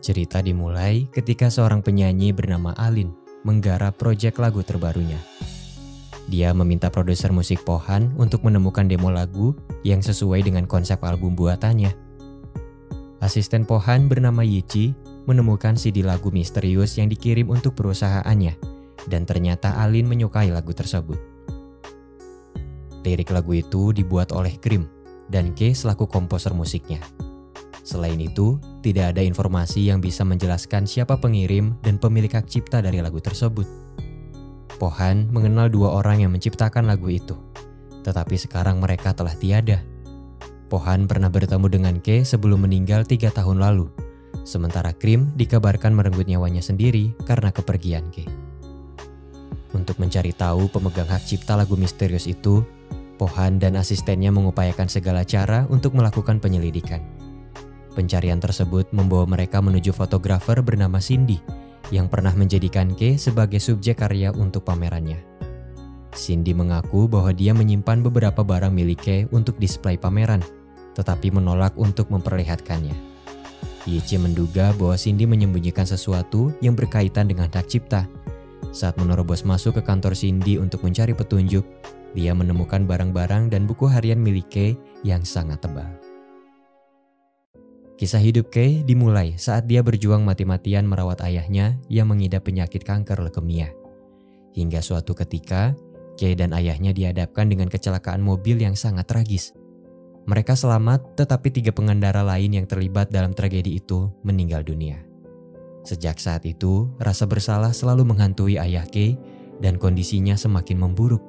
Cerita dimulai ketika seorang penyanyi bernama Alin menggarap proyek lagu terbarunya. Dia meminta produser musik Pohan untuk menemukan demo lagu yang sesuai dengan konsep album buatannya. Asisten Pohan bernama Yichi menemukan CD lagu misterius yang dikirim untuk perusahaannya, dan ternyata Alin menyukai lagu tersebut. Lirik lagu itu dibuat oleh Cream dan K selaku komposer musiknya. Selain itu, tidak ada informasi yang bisa menjelaskan siapa pengirim dan pemilik hak cipta dari lagu tersebut. Pohan mengenal dua orang yang menciptakan lagu itu, tetapi sekarang mereka telah tiada. Pohan pernah bertemu dengan K sebelum meninggal 3 tahun lalu, sementara Cream dikabarkan merenggut nyawanya sendiri karena kepergian K. Untuk mencari tahu pemegang hak cipta lagu misterius itu, Pohan dan asistennya mengupayakan segala cara untuk melakukan penyelidikan. Pencarian tersebut membawa mereka menuju fotografer bernama Cindy yang pernah menjadikan K sebagai subjek karya untuk pamerannya. Cindy mengaku bahwa dia menyimpan beberapa barang milik K untuk display pameran, tetapi menolak untuk memperlihatkannya. Yichi menduga bahwa Cindy menyembunyikan sesuatu yang berkaitan dengan hak cipta. Saat menerobos masuk ke kantor Cindy untuk mencari petunjuk, dia menemukan barang-barang dan buku harian milik K yang sangat tebal. Kisah hidup K dimulai saat dia berjuang mati-matian merawat ayahnya yang mengidap penyakit kanker leukemia. Hingga suatu ketika, K dan ayahnya dihadapkan dengan kecelakaan mobil yang sangat tragis. Mereka selamat, tetapi 3 pengendara lain yang terlibat dalam tragedi itu meninggal dunia. Sejak saat itu, rasa bersalah selalu menghantui ayah K dan kondisinya semakin memburuk.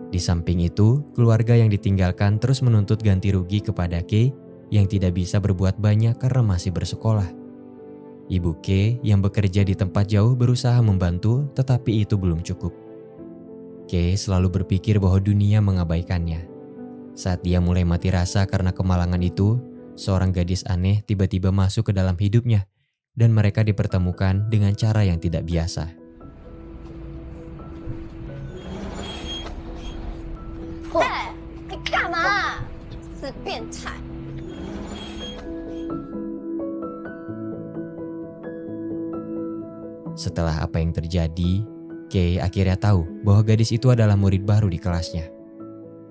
Di samping itu, keluarga yang ditinggalkan terus menuntut ganti rugi kepada K yang tidak bisa berbuat banyak karena masih bersekolah. Ibu K yang bekerja di tempat jauh berusaha membantu, tetapi itu belum cukup. K selalu berpikir bahwa dunia mengabaikannya. Saat dia mulai mati rasa karena kemalangan itu, seorang gadis aneh tiba-tiba masuk ke dalam hidupnya dan mereka dipertemukan dengan cara yang tidak biasa. Hei, 你干嘛？是变态！ Setelah apa yang terjadi, K akhirnya tahu bahwa gadis itu adalah murid baru di kelasnya.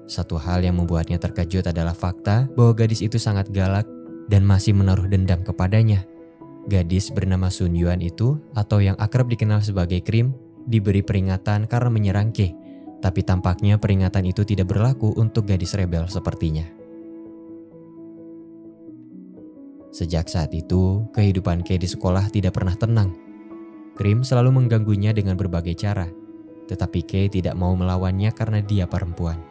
Satu hal yang membuatnya terkejut adalah fakta bahwa gadis itu sangat galak dan masih menaruh dendam kepadanya. Gadis bernama Sun Yuan itu, atau yang akrab dikenal sebagai Cream, diberi peringatan karena menyerang K, tapi tampaknya peringatan itu tidak berlaku untuk gadis rebel sepertinya. Sejak saat itu, kehidupan K di sekolah tidak pernah tenang. Cream selalu mengganggunya dengan berbagai cara, tetapi K tidak mau melawannya karena dia perempuan.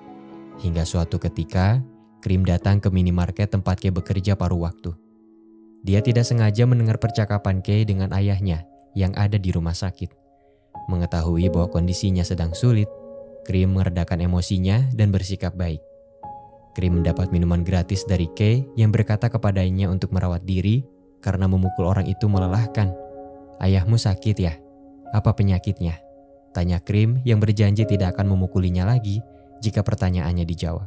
Hingga suatu ketika, Cream datang ke minimarket tempat K bekerja paruh waktu. Dia tidak sengaja mendengar percakapan K dengan ayahnya yang ada di rumah sakit. Mengetahui bahwa kondisinya sedang sulit, Cream meredakan emosinya dan bersikap baik. Cream mendapat minuman gratis dari K yang berkata kepadanya untuk merawat diri karena memukul orang itu melelahkan. "Ayahmu sakit ya? Apa penyakitnya?" tanya Cream yang berjanji tidak akan memukulinya lagi jika pertanyaannya dijawab.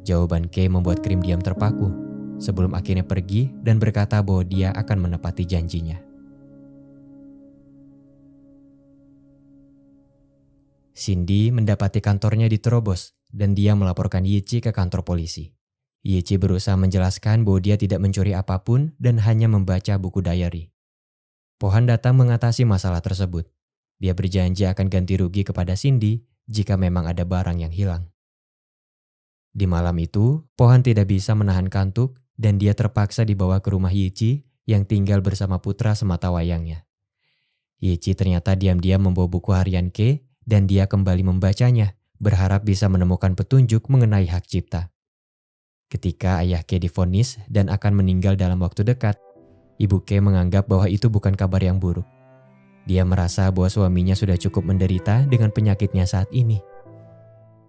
Jawaban K membuat Cream diam terpaku sebelum akhirnya pergi dan berkata bahwa dia akan menepati janjinya. Cindy mendapati kantornya diterobos dan dia melaporkan Yichi ke kantor polisi. Yichi berusaha menjelaskan bahwa dia tidak mencuri apapun dan hanya membaca buku diary. Pohan datang mengatasi masalah tersebut. Dia berjanji akan ganti rugi kepada Cindy jika memang ada barang yang hilang. Di malam itu, Pohan tidak bisa menahan kantuk dan dia terpaksa dibawa ke rumah Yichi yang tinggal bersama putra sematawayangnya. Yichi ternyata diam-diam membawa buku harian K dan dia kembali membacanya, berharap bisa menemukan petunjuk mengenai hak cipta. Ketika ayah K divonis dan akan meninggal dalam waktu dekat, ibu K menganggap bahwa itu bukan kabar yang buruk. Dia merasa bahwa suaminya sudah cukup menderita dengan penyakitnya saat ini.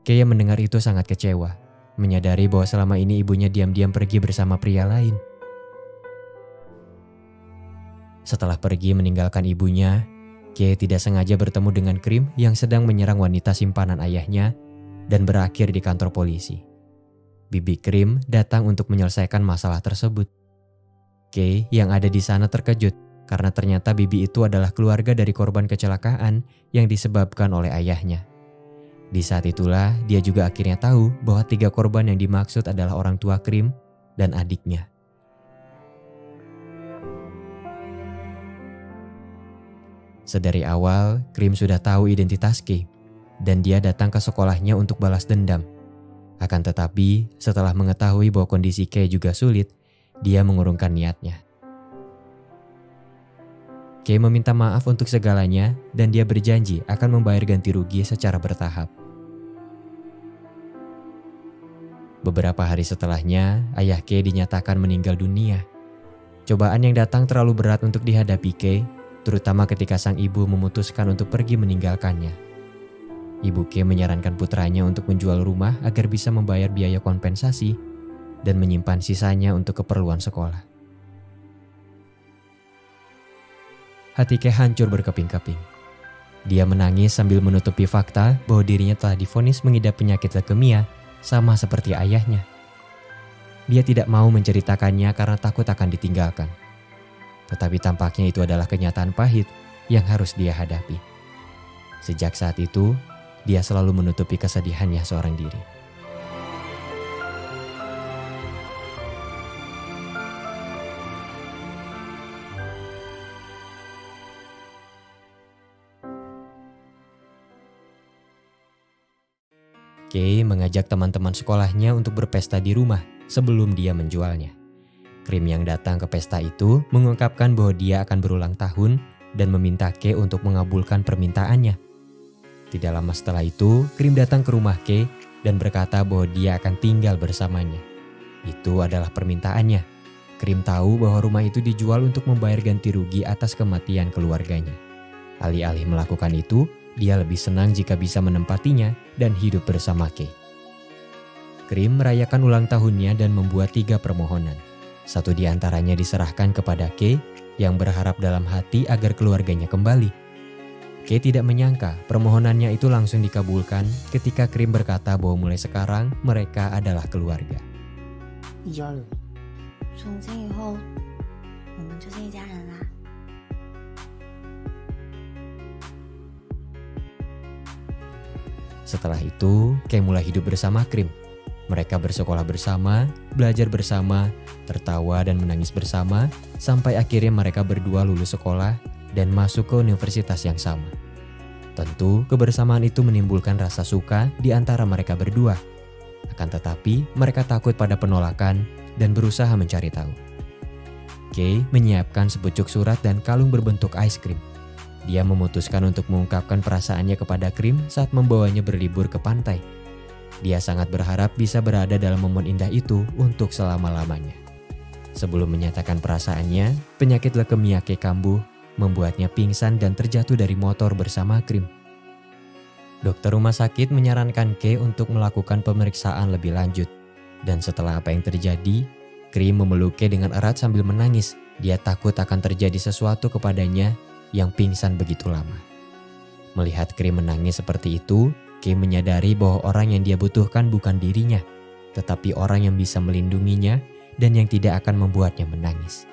K yang mendengar itu sangat kecewa, menyadari bahwa selama ini ibunya diam-diam pergi bersama pria lain. Setelah pergi meninggalkan ibunya, Kay tidak sengaja bertemu dengan Krim yang sedang menyerang wanita simpanan ayahnya dan berakhir di kantor polisi. Bibi Krim datang untuk menyelesaikan masalah tersebut. Kay yang ada di sana terkejut karena ternyata Bibi itu adalah keluarga dari korban kecelakaan yang disebabkan oleh ayahnya. Di saat itulah dia juga akhirnya tahu bahwa 3 korban yang dimaksud adalah orang tua Krim dan adiknya. Sedari awal, Krim sudah tahu identitas Kay dan dia datang ke sekolahnya untuk balas dendam. Akan tetapi, setelah mengetahui bahwa kondisi Kay juga sulit, dia mengurungkan niatnya. Kay meminta maaf untuk segalanya dan dia berjanji akan membayar ganti rugi secara bertahap. Beberapa hari setelahnya, ayah Kay dinyatakan meninggal dunia. Cobaan yang datang terlalu berat untuk dihadapi Kay, terutama ketika sang ibu memutuskan untuk pergi meninggalkannya. Ibu Kay menyarankan putranya untuk menjual rumah agar bisa membayar biaya kompensasi dan menyimpan sisanya untuk keperluan sekolah. Hati Kay hancur berkeping-keping. Dia menangis sambil menutupi fakta bahwa dirinya telah divonis mengidap penyakit leukemia sama seperti ayahnya. Dia tidak mau menceritakannya karena takut akan ditinggalkan. Tetapi tampaknya itu adalah kenyataan pahit yang harus dia hadapi. Sejak saat itu, dia selalu menutupi kesedihannya seorang diri. Kay mengajak teman-teman sekolahnya untuk berpesta di rumah sebelum dia menjualnya. Krim yang datang ke pesta itu mengungkapkan bahwa dia akan berulang tahun dan meminta Kay untuk mengabulkan permintaannya. Tidak lama setelah itu, Krim datang ke rumah Kay dan berkata bahwa dia akan tinggal bersamanya. Itu adalah permintaannya. Krim tahu bahwa rumah itu dijual untuk membayar ganti rugi atas kematian keluarganya. Alih-alih melakukan itu, dia lebih senang jika bisa menempatinya dan hidup bersama Kay. Krim merayakan ulang tahunnya dan membuat 3 permohonan. Satu di antaranya diserahkan kepada Kay yang berharap dalam hati agar keluarganya kembali. Kay tidak menyangka permohonannya itu langsung dikabulkan ketika Krim berkata bahwa mulai sekarang mereka adalah keluarga. 一家人。从今以后，我们就是一家人啦。 Setelah itu, Kay mulai hidup bersama Krim. Mereka bersekolah bersama, belajar bersama, tertawa dan menangis bersama, sampai akhirnya mereka berdua lulus sekolah dan masuk ke universitas yang sama. Tentu, kebersamaan itu menimbulkan rasa suka di antara mereka berdua. Akan tetapi, mereka takut pada penolakan dan berusaha mencari tahu. Kay menyiapkan sepucuk surat dan kalung berbentuk es krim. Dia memutuskan untuk mengungkapkan perasaannya kepada Krim saat membawanya berlibur ke pantai. Dia sangat berharap bisa berada dalam momen indah itu untuk selama-lamanya. Sebelum menyatakan perasaannya, penyakit leukemia Kay kambuh, membuatnya pingsan dan terjatuh dari motor bersama Krim. Dokter rumah sakit menyarankan Kay untuk melakukan pemeriksaan lebih lanjut. Dan setelah apa yang terjadi, Krim memeluk Kay dengan erat sambil menangis. Dia takut akan terjadi sesuatu kepadanya yang pingsan begitu lama. Melihat Krim menangis seperti itu, Kay menyadari bahwa orang yang dia butuhkan bukan dirinya, tetapi orang yang bisa melindunginya dan yang tidak akan membuatnya menangis.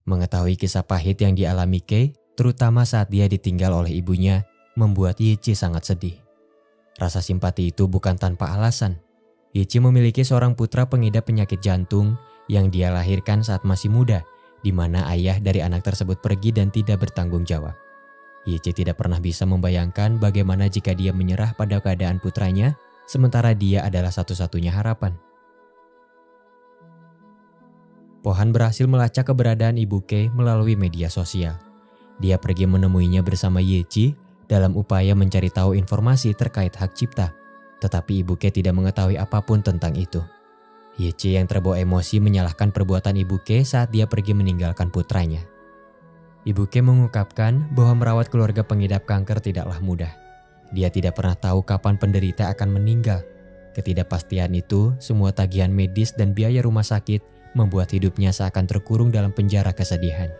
Mengetahui kisah pahit yang dialami Kay, terutama saat dia ditinggal oleh ibunya, membuat Yichi sangat sedih. Rasa simpati itu bukan tanpa alasan. Yichi memiliki seorang putra pengidap penyakit jantung yang dia lahirkan saat masih muda, di mana ayah dari anak tersebut pergi dan tidak bertanggung jawab. Yichi tidak pernah bisa membayangkan bagaimana jika dia menyerah pada keadaan putranya, sementara dia adalah satu-satunya harapan. Pohan berhasil melacak keberadaan ibu Kay melalui media sosial. Dia pergi menemuinya bersama Yichi dalam upaya mencari tahu informasi terkait hak cipta, tetapi ibu Kay tidak mengetahui apapun tentang itu. Yichi yang terbawa emosi menyalahkan perbuatan ibu Kay saat dia pergi meninggalkan putranya. Ibu Kay mengungkapkan bahwa merawat keluarga pengidap kanker tidaklah mudah. Dia tidak pernah tahu kapan penderita akan meninggal. Ketidakpastian itu, semua tagihan medis dan biaya rumah sakit membuat hidupnya seakan terkurung dalam penjara kesedihan.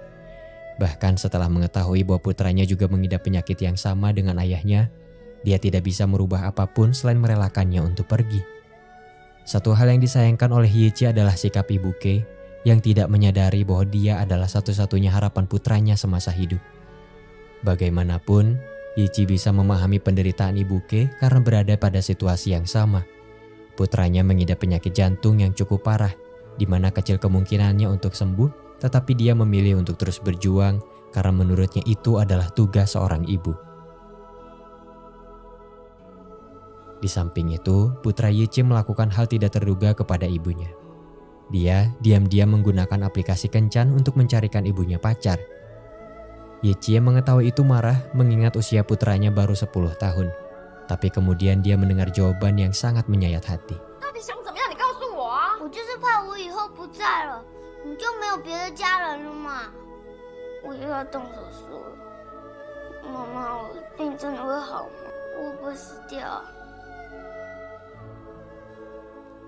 Bahkan setelah mengetahui bahwa putranya juga mengidap penyakit yang sama dengan ayahnya, dia tidak bisa merubah apapun selain merelakannya untuk pergi. Satu hal yang disayangkan oleh Yichi adalah sikap Ibu Kei yang tidak menyadari bahwa dia adalah satu-satunya harapan putranya semasa hidup. Bagaimanapun, Yichi bisa memahami penderitaan Ibu Kei karena berada pada situasi yang sama. Putranya mengidap penyakit jantung yang cukup parah, di mana kecil kemungkinannya untuk sembuh, tetapi dia memilih untuk terus berjuang karena menurutnya itu adalah tugas seorang ibu. Di samping itu, putra Yichi melakukan hal tidak terduga kepada ibunya. Dia diam-diam menggunakan aplikasi kencan untuk mencarikan ibunya pacar. Yichi yang mengetahui itu marah mengingat usia putranya baru 10 tahun. Tapi kemudian dia mendengar jawaban yang sangat menyayat hati. 到底想怎么样？你告诉我啊！我就是怕我以后不在了，你就没有别的家人了嘛。我又要动手术了，妈妈，我的病真的会好吗？我会不会死掉？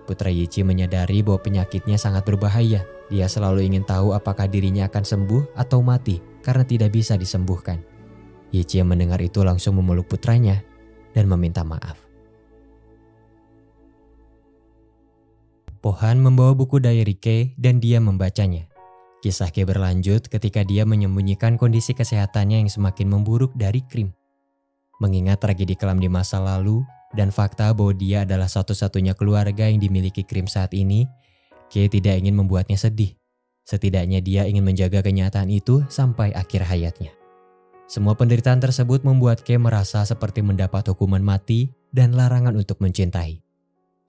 Putra Yichi menyadari bahwa penyakitnya sangat berbahaya. Dia selalu ingin tahu apakah dirinya akan sembuh atau mati karena tidak bisa disembuhkan. Yichi yang mendengar itu langsung memeluk putranya dan meminta maaf. Pohan membawa buku diary Kei dan dia membacanya. Kisah Kei berlanjut ketika dia menyembunyikan kondisi kesehatannya yang semakin memburuk dari Krim. Mengingat tragedi kelam di masa lalu dan fakta bahwa dia adalah satu-satunya keluarga yang dimiliki Krim saat ini, Kei tidak ingin membuatnya sedih. Setidaknya dia ingin menjaga kenyataan itu sampai akhir hayatnya. Semua penderitaan tersebut membuat Kei merasa seperti mendapat hukuman mati dan larangan untuk mencintai.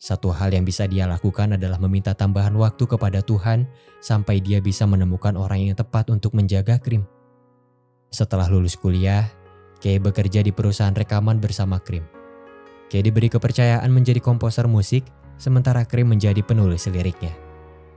Satu hal yang bisa dia lakukan adalah meminta tambahan waktu kepada Tuhan sampai dia bisa menemukan orang yang tepat untuk menjaga Krim. Setelah lulus kuliah, Kei bekerja di perusahaan rekaman bersama Krim. Kei diberi kepercayaan menjadi komposer musik, sementara Krim menjadi penulis liriknya.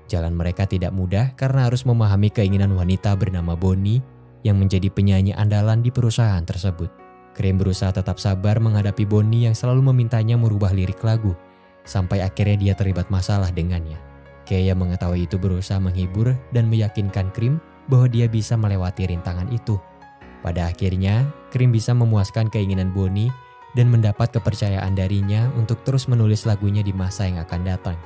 Jalan mereka tidak mudah karena harus memahami keinginan wanita bernama Bonnie yang menjadi penyanyi andalan di perusahaan tersebut. Krim berusaha tetap sabar menghadapi Bonnie yang selalu memintanya merubah lirik lagu, sampai akhirnya dia terlibat masalah dengannya. Kei yang mengetahui itu berusaha menghibur dan meyakinkan Krim bahwa dia bisa melewati rintangan itu. Pada akhirnya, Krim bisa memuaskan keinginan Bonnie dan mendapat kepercayaan darinya untuk terus menulis lagunya di masa yang akan datang.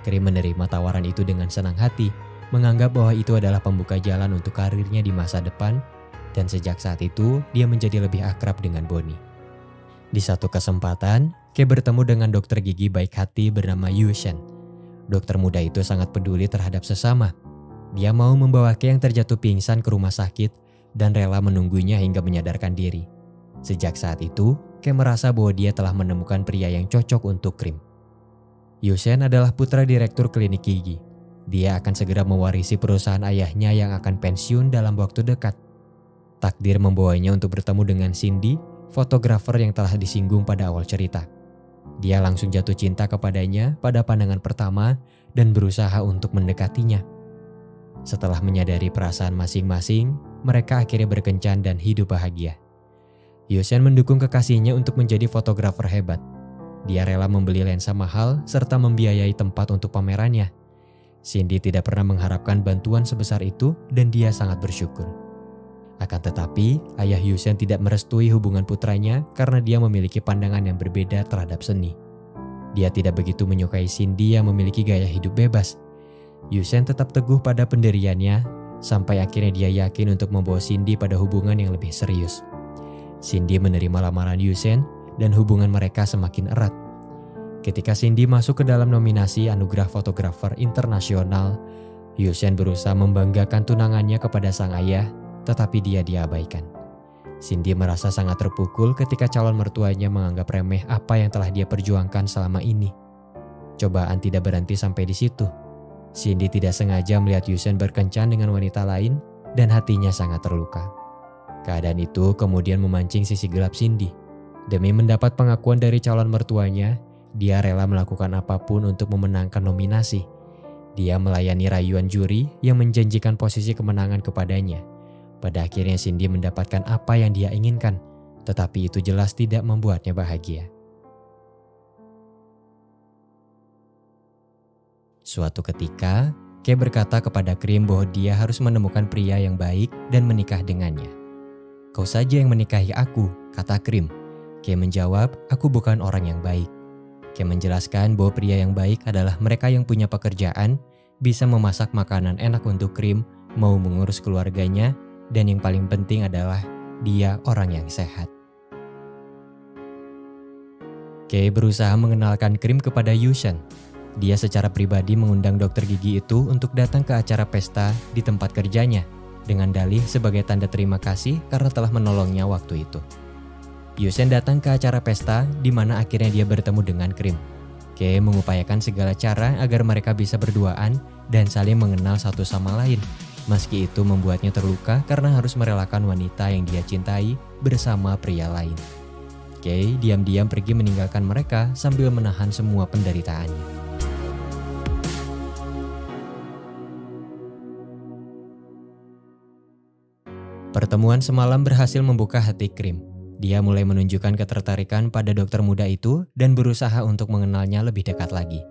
Krim menerima tawaran itu dengan senang hati, menganggap bahwa itu adalah pembuka jalan untuk karirnya di masa depan, dan sejak saat itu dia menjadi lebih akrab dengan Bonnie. Di satu kesempatan, Kei bertemu dengan dokter gigi baik hati bernama Yushen. Dokter muda itu sangat peduli terhadap sesama. Dia mau membawa Kei yang terjatuh pingsan ke rumah sakit dan rela menunggunya hingga menyadarkan diri. Sejak saat itu, Kei merasa bahwa dia telah menemukan pria yang cocok untuk Krim. Yushen adalah putra direktur klinik gigi. Dia akan segera mewarisi perusahaan ayahnya yang akan pensiun dalam waktu dekat. Takdir membawanya untuk bertemu dengan Cindy, fotografer yang telah disinggung pada awal cerita. Dia langsung jatuh cinta kepadanya pada pandangan pertama dan berusaha untuk mendekatinya. Setelah menyadari perasaan masing-masing, mereka akhirnya berkencan dan hidup bahagia. Yushen mendukung kekasihnya untuk menjadi fotografer hebat. Dia rela membeli lensa mahal serta membiayai tempat untuk pamerannya. Cindy tidak pernah mengharapkan bantuan sebesar itu dan dia sangat bersyukur. Akan tetapi, ayah Yushen tidak merestui hubungan putranya karena dia memiliki pandangan yang berbeda terhadap seni. Dia tidak begitu menyukai Cindy yang memiliki gaya hidup bebas. Yushen tetap teguh pada pendiriannya sampai akhirnya dia yakin untuk membawa Cindy pada hubungan yang lebih serius. Cindy menerima lamaran Yushen dan hubungan mereka semakin erat. Ketika Cindy masuk ke dalam nominasi anugerah fotografer internasional, Yushen berusaha membanggakan tunangannya kepada sang ayah, tetapi dia diabaikan. Cindy merasa sangat terpukul ketika calon mertuanya menganggap remeh apa yang telah dia perjuangkan selama ini. Cobaan tidak berhenti sampai di situ. Cindy tidak sengaja melihat Yushen berkencan dengan wanita lain dan hatinya sangat terluka. Keadaan itu kemudian memancing sisi gelap Cindy. Demi mendapat pengakuan dari calon mertuanya, dia rela melakukan apapun untuk memenangkan nominasi. Dia melayani rayuan juri yang menjanjikan posisi kemenangan kepadanya. Pada akhirnya Cindy mendapatkan apa yang dia inginkan, tetapi itu jelas tidak membuatnya bahagia. Suatu ketika, Kay berkata kepada Krim bahwa dia harus menemukan pria yang baik dan menikah dengannya. "Kau saja yang menikahi aku," kata Krim. Kay menjawab, "Aku bukan orang yang baik." Kay menjelaskan bahwa pria yang baik adalah mereka yang punya pekerjaan, bisa memasak makanan enak untuk Krim, mau mengurus keluarganya, dan yang paling penting adalah dia orang yang sehat. Kay berusaha mengenalkan Krim kepada Yushen. Dia secara pribadi mengundang dokter gigi itu untuk datang ke acara pesta di tempat kerjanya dengan dalih sebagai tanda terima kasih karena telah menolongnya waktu itu. Yushen datang ke acara pesta di mana akhirnya dia bertemu dengan Krim. Kay mengupayakan segala cara agar mereka bisa berduaan dan saling mengenal satu sama lain. Meski itu membuatnya terluka karena harus merelakan wanita yang dia cintai bersama pria lain. Kay diam-diam pergi meninggalkan mereka sambil menahan semua penderitaannya. Pertemuan semalam berhasil membuka hati Krim. Dia mulai menunjukkan ketertarikan pada dokter muda itu dan berusaha untuk mengenalnya lebih dekat lagi.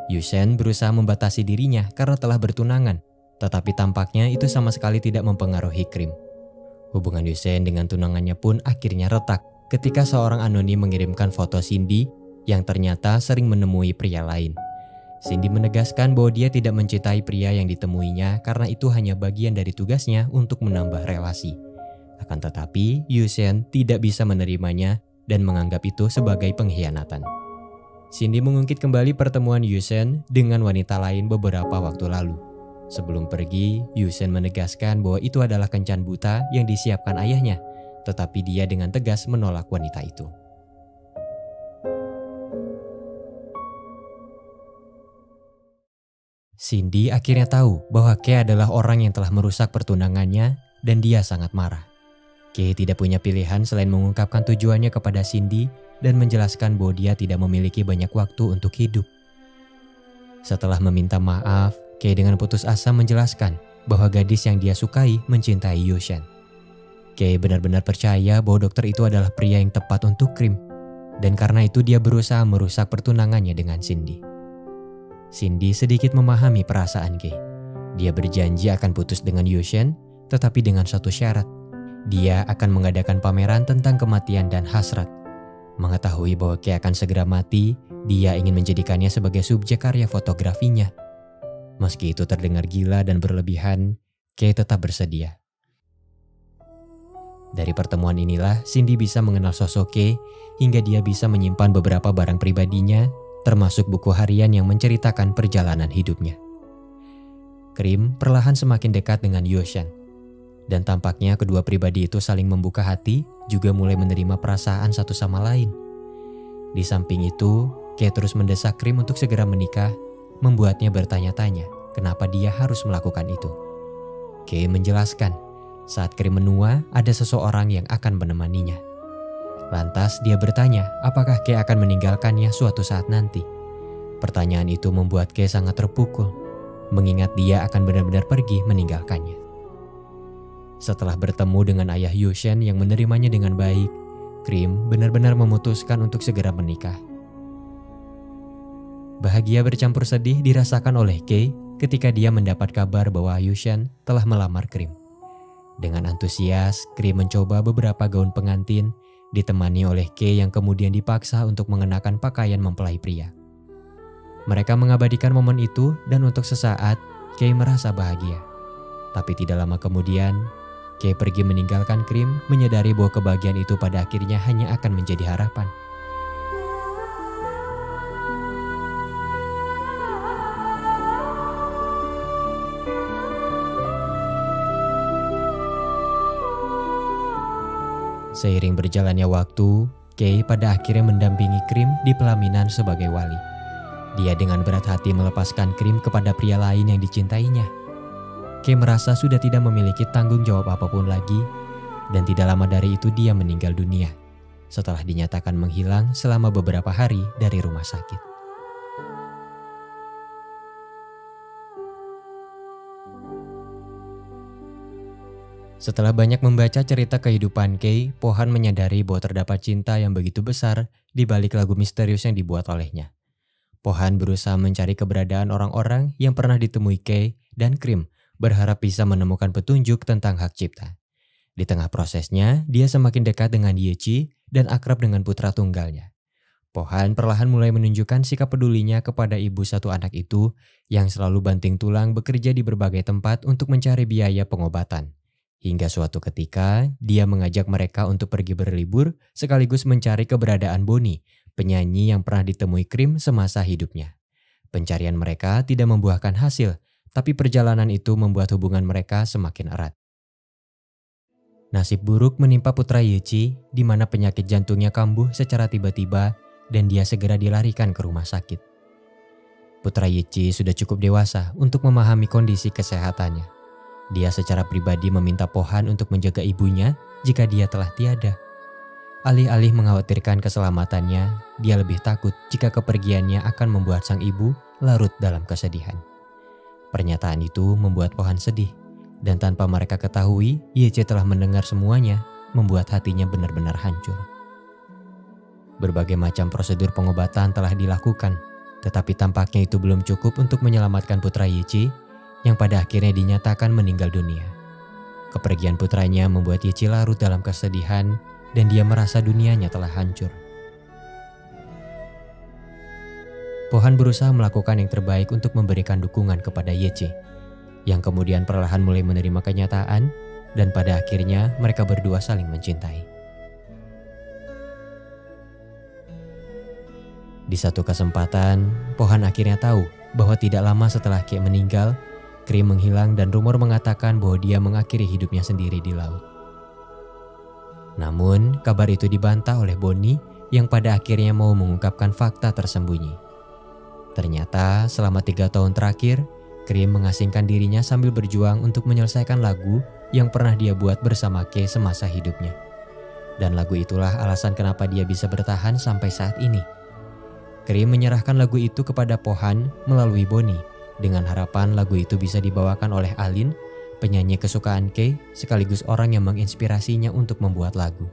Yushen berusaha membatasi dirinya karena telah bertunangan, tetapi tampaknya itu sama sekali tidak mempengaruhi Krim. Hubungan Yushen dengan tunangannya pun akhirnya retak ketika seorang anonim mengirimkan foto Cindy yang ternyata sering menemui pria lain. Cindy menegaskan bahwa dia tidak mencintai pria yang ditemuinya karena itu hanya bagian dari tugasnya untuk menambah relasi. Akan tetapi, Yushen tidak bisa menerimanya dan menganggap itu sebagai pengkhianatan. Cindy mengungkit kembali pertemuan Yushen dengan wanita lain beberapa waktu lalu. Sebelum pergi, Yushen menegaskan bahwa itu adalah kencan buta yang disiapkan ayahnya, tetapi dia dengan tegas menolak wanita itu. Cindy akhirnya tahu bahwa Kay adalah orang yang telah merusak pertunangannya dan dia sangat marah. Kay tidak punya pilihan selain mengungkapkan tujuannya kepada Cindy dan menjelaskan bahwa dia tidak memiliki banyak waktu untuk hidup. Setelah meminta maaf, Kay dengan putus asa menjelaskan bahwa gadis yang dia sukai mencintai Yushen. Kay benar-benar percaya bahwa dokter itu adalah pria yang tepat untuk Krim, dan karena itu dia berusaha merusak pertunangannya dengan Cindy. Cindy sedikit memahami perasaan Kay. Dia berjanji akan putus dengan Yushen, tetapi dengan satu syarat. Dia akan mengadakan pameran tentang kematian dan hasrat. Mengetahui bahwa Kay akan segera mati, dia ingin menjadikannya sebagai subjek karya fotografinya. Meski itu terdengar gila dan berlebihan, Kay tetap bersedia. Dari pertemuan inilah Cindy bisa mengenal sosok Kay hingga dia bisa menyimpan beberapa barang pribadinya, termasuk buku harian yang menceritakan perjalanan hidupnya. Krim perlahan semakin dekat dengan Yushen. Dan tampaknya kedua pribadi itu saling membuka hati, juga mulai menerima perasaan satu sama lain. Di samping itu, Kay terus mendesak Krim untuk segera menikah, membuatnya bertanya-tanya kenapa dia harus melakukan itu. Kay menjelaskan, saat Krim menua, ada seseorang yang akan menemaninya. Lantas dia bertanya apakah Kay akan meninggalkannya suatu saat nanti. Pertanyaan itu membuat Kay sangat terpukul, mengingat dia akan benar-benar pergi meninggalkannya. Setelah bertemu dengan ayah Yushen yang menerimanya dengan baik, Krim benar-benar memutuskan untuk segera menikah. Bahagia bercampur sedih dirasakan oleh Kay ketika dia mendapat kabar bahwa Yushen telah melamar Krim. Dengan antusias, Krim mencoba beberapa gaun pengantin, ditemani oleh Kay yang kemudian dipaksa untuk mengenakan pakaian mempelai pria. Mereka mengabadikan momen itu dan untuk sesaat Kay merasa bahagia. Tapi tidak lama kemudian, Kay pergi meninggalkan Krim, menyadari bahwa kebahagiaan itu pada akhirnya hanya akan menjadi harapan. Seiring berjalannya waktu, Kay pada akhirnya mendampingi Krim di pelaminan sebagai wali. Dia dengan berat hati melepaskan Krim kepada pria lain yang dicintainya. Kay merasa sudah tidak memiliki tanggung jawab apapun lagi, dan tidak lama dari itu dia meninggal dunia setelah dinyatakan menghilang selama beberapa hari dari rumah sakit. Setelah banyak membaca cerita kehidupan Kay, Pohan menyadari bahwa terdapat cinta yang begitu besar di balik lagu misterius yang dibuat olehnya. Pohan berusaha mencari keberadaan orang-orang yang pernah ditemui Kay dan Krim, berharap bisa menemukan petunjuk tentang hak cipta. Di tengah prosesnya, dia semakin dekat dengan Yechi dan akrab dengan putra tunggalnya. Pohan perlahan mulai menunjukkan sikap pedulinya kepada ibu satu anak itu yang selalu banting tulang bekerja di berbagai tempat untuk mencari biaya pengobatan. Hingga suatu ketika, dia mengajak mereka untuk pergi berlibur sekaligus mencari keberadaan Bonnie, penyanyi yang pernah ditemui Krim semasa hidupnya. Pencarian mereka tidak membuahkan hasil, tapi perjalanan itu membuat hubungan mereka semakin erat. Nasib buruk menimpa putra Yechi, di mana penyakit jantungnya kambuh secara tiba-tiba dan dia segera dilarikan ke rumah sakit. Putra Yechi sudah cukup dewasa untuk memahami kondisi kesehatannya. Dia secara pribadi meminta Pohan untuk menjaga ibunya jika dia telah tiada. Alih-alih mengkhawatirkan keselamatannya, dia lebih takut jika kepergiannya akan membuat sang ibu larut dalam kesedihan. Pernyataan itu membuat Pohan sedih, dan tanpa mereka ketahui, Yechi telah mendengar semuanya, membuat hatinya benar-benar hancur. Berbagai macam prosedur pengobatan telah dilakukan, tetapi tampaknya itu belum cukup untuk menyelamatkan putra Yechi, yang pada akhirnya dinyatakan meninggal dunia. Kepergian putranya membuat Yechi larut dalam kesedihan, dan dia merasa dunianya telah hancur. Pohan berusaha melakukan yang terbaik untuk memberikan dukungan kepada Yechi, yang kemudian perlahan mulai menerima kenyataan, dan pada akhirnya mereka berdua saling mencintai. Di satu kesempatan, Pohan akhirnya tahu bahwa tidak lama setelah Kay meninggal, Krim menghilang dan rumor mengatakan bahwa dia mengakhiri hidupnya sendiri di laut. Namun, kabar itu dibantah oleh Bonnie yang pada akhirnya mau mengungkapkan fakta tersembunyi. Ternyata selama 3 tahun terakhir, Krim mengasingkan dirinya sambil berjuang untuk menyelesaikan lagu yang pernah dia buat bersama Kay semasa hidupnya. Dan lagu itulah alasan kenapa dia bisa bertahan sampai saat ini. Krim menyerahkan lagu itu kepada Pohan melalui Bonnie, dengan harapan lagu itu bisa dibawakan oleh Alin, penyanyi kesukaan Kay, sekaligus orang yang menginspirasinya untuk membuat lagu.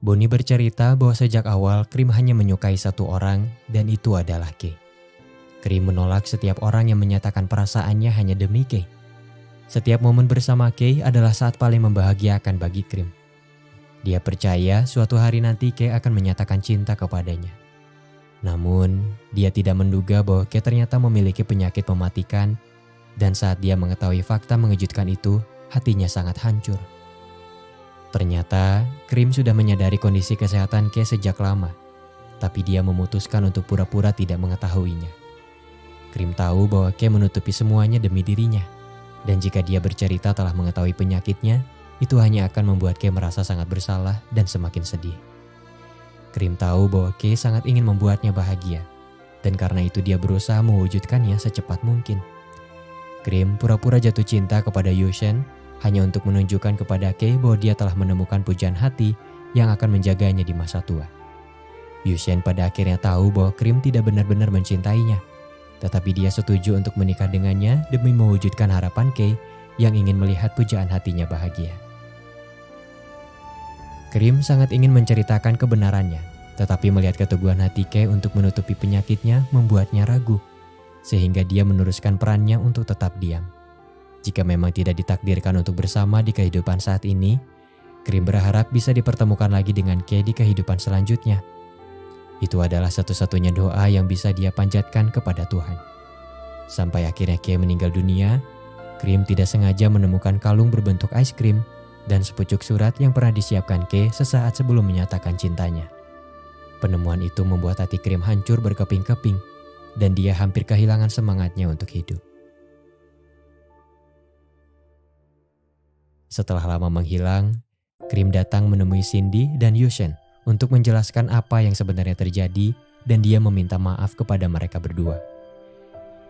Bonnie bercerita bahwa sejak awal Krim hanya menyukai satu orang, dan itu adalah Kay. Krim menolak setiap orang yang menyatakan perasaannya hanya demi Kay. Setiap momen bersama Kay adalah saat paling membahagiakan bagi Krim. Dia percaya suatu hari nanti Kay akan menyatakan cinta kepadanya. Namun, dia tidak menduga bahwa Kay ternyata memiliki penyakit mematikan, dan saat dia mengetahui fakta mengejutkan itu, hatinya sangat hancur. Ternyata, Krim sudah menyadari kondisi kesehatan Kay sejak lama, tapi dia memutuskan untuk pura-pura tidak mengetahuinya. Krim tahu bahwa Kay menutupi semuanya demi dirinya, dan jika dia bercerita telah mengetahui penyakitnya, itu hanya akan membuat Kay merasa sangat bersalah dan semakin sedih. Krim tahu bahwa Kay sangat ingin membuatnya bahagia, dan karena itu dia berusaha mewujudkannya secepat mungkin. Krim pura-pura jatuh cinta kepada Yushen hanya untuk menunjukkan kepada Kay bahwa dia telah menemukan pujaan hati yang akan menjaganya di masa tua. Yushen pada akhirnya tahu bahwa Krim tidak benar-benar mencintainya, tetapi dia setuju untuk menikah dengannya demi mewujudkan harapan Kay yang ingin melihat pujaan hatinya bahagia. Krim sangat ingin menceritakan kebenarannya, tetapi melihat keteguhan hati Kay untuk menutupi penyakitnya membuatnya ragu, sehingga dia meneruskan perannya untuk tetap diam. Jika memang tidak ditakdirkan untuk bersama di kehidupan saat ini, Krim berharap bisa dipertemukan lagi dengan Kay di kehidupan selanjutnya. Itu adalah satu-satunya doa yang bisa dia panjatkan kepada Tuhan. Sampai akhirnya Kay meninggal dunia, Krim tidak sengaja menemukan kalung berbentuk es krim dan sepucuk surat yang pernah disiapkan Kay sesaat sebelum menyatakan cintanya. Penemuan itu membuat hati Krim hancur berkeping-keping, dan dia hampir kehilangan semangatnya untuk hidup. Setelah lama menghilang, Krim datang menemui Cindy dan Yushen untuk menjelaskan apa yang sebenarnya terjadi, dan dia meminta maaf kepada mereka berdua.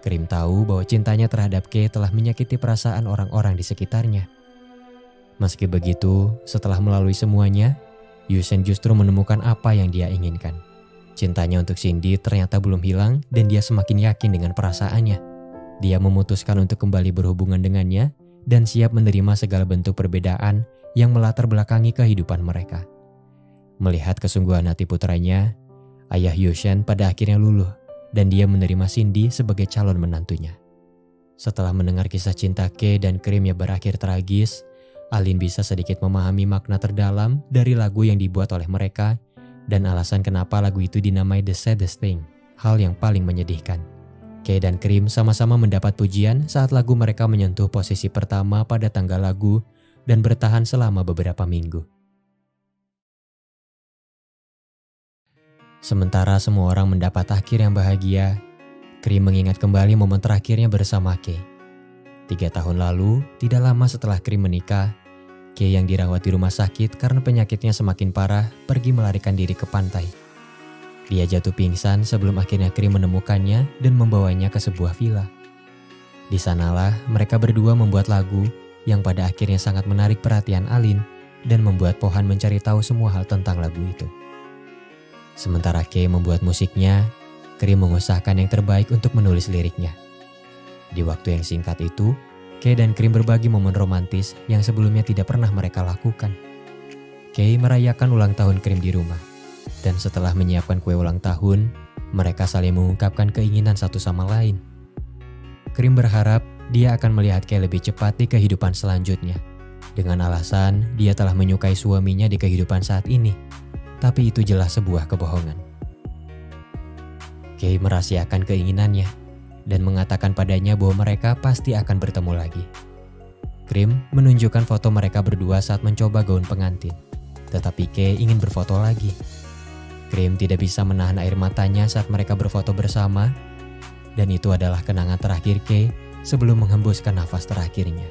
Krim tahu bahwa cintanya terhadap Kay telah menyakiti perasaan orang-orang di sekitarnya. Meski begitu, setelah melalui semuanya, Yushen justru menemukan apa yang dia inginkan. Cintanya untuk Cindy ternyata belum hilang, dan dia semakin yakin dengan perasaannya. Dia memutuskan untuk kembali berhubungan dengannya dan siap menerima segala bentuk perbedaan yang melatar belakangi kehidupan mereka. Melihat kesungguhan hati putranya, ayah Yushen pada akhirnya luluh dan dia menerima Cindy sebagai calon menantunya. Setelah mendengar kisah cinta Kay dan Krim yang berakhir tragis, Alin bisa sedikit memahami makna terdalam dari lagu yang dibuat oleh mereka dan alasan kenapa lagu itu dinamai The Saddest Thing, hal yang paling menyedihkan. Kay dan Krim sama-sama mendapat pujian saat lagu mereka menyentuh posisi pertama pada tanggal lagu dan bertahan selama beberapa minggu. Sementara semua orang mendapat akhir yang bahagia, Krim mengingat kembali momen terakhirnya bersama Kay. 3 tahun lalu, tidak lama setelah Krim menikah, Kay yang dirawat di rumah sakit karena penyakitnya semakin parah pergi melarikan diri ke pantai. Dia jatuh pingsan sebelum akhirnya Krim menemukannya dan membawanya ke sebuah villa. Di sanalah mereka berdua membuat lagu yang pada akhirnya sangat menarik perhatian Alin dan membuat Pohan mencari tahu semua hal tentang lagu itu. Sementara Kay membuat musiknya, Krim mengusahakan yang terbaik untuk menulis liriknya. Di waktu yang singkat itu, Kay dan Krim berbagi momen romantis yang sebelumnya tidak pernah mereka lakukan. Kay merayakan ulang tahun Krim di rumah. Dan setelah menyiapkan kue ulang tahun, mereka saling mengungkapkan keinginan satu sama lain. Krim berharap dia akan melihat Kay lebih cepat di kehidupan selanjutnya. Dengan alasan dia telah menyukai suaminya di kehidupan saat ini. Tapi itu jelas sebuah kebohongan. Kay merahasiakan keinginannya dan mengatakan padanya bahwa mereka pasti akan bertemu lagi. Krim menunjukkan foto mereka berdua saat mencoba gaun pengantin. Tetapi Kay ingin berfoto lagi. Krim tidak bisa menahan air matanya saat mereka berfoto bersama, dan itu adalah kenangan terakhir Kay sebelum menghembuskan nafas terakhirnya.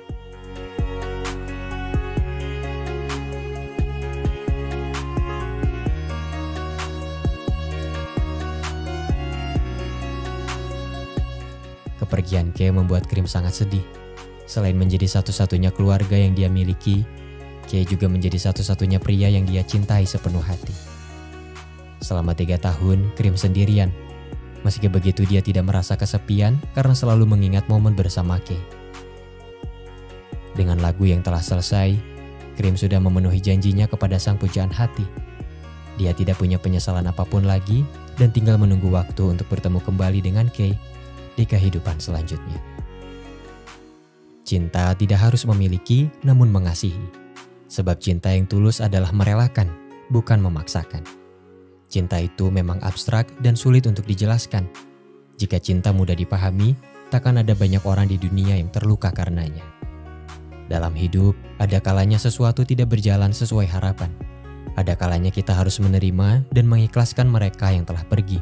Kepergian Kay membuat Krim sangat sedih. Selain menjadi satu-satunya keluarga yang dia miliki, Kay juga menjadi satu-satunya pria yang dia cintai sepenuh hati. Selama 3 tahun, Krim sendirian. Meski begitu dia tidak merasa kesepian karena selalu mengingat momen bersama Kay. Dengan lagu yang telah selesai, Krim sudah memenuhi janjinya kepada sang pujaan hati. Dia tidak punya penyesalan apapun lagi dan tinggal menunggu waktu untuk bertemu kembali dengan Kay di kehidupan selanjutnya. Cinta tidak harus memiliki, namun mengasihi. Sebab cinta yang tulus adalah merelakan, bukan memaksakan. Cinta itu memang abstrak dan sulit untuk dijelaskan. Jika cinta mudah dipahami, takkan ada banyak orang di dunia yang terluka karenanya. Dalam hidup, ada kalanya sesuatu tidak berjalan sesuai harapan. Ada kalanya kita harus menerima dan mengikhlaskan mereka yang telah pergi.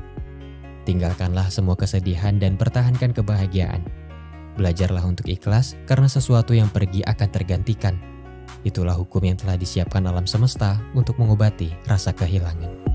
Tinggalkanlah semua kesedihan dan pertahankan kebahagiaan. Belajarlah untuk ikhlas karena sesuatu yang pergi akan tergantikan. Itulah hukum yang telah disiapkan alam semesta untuk mengobati rasa kehilangan.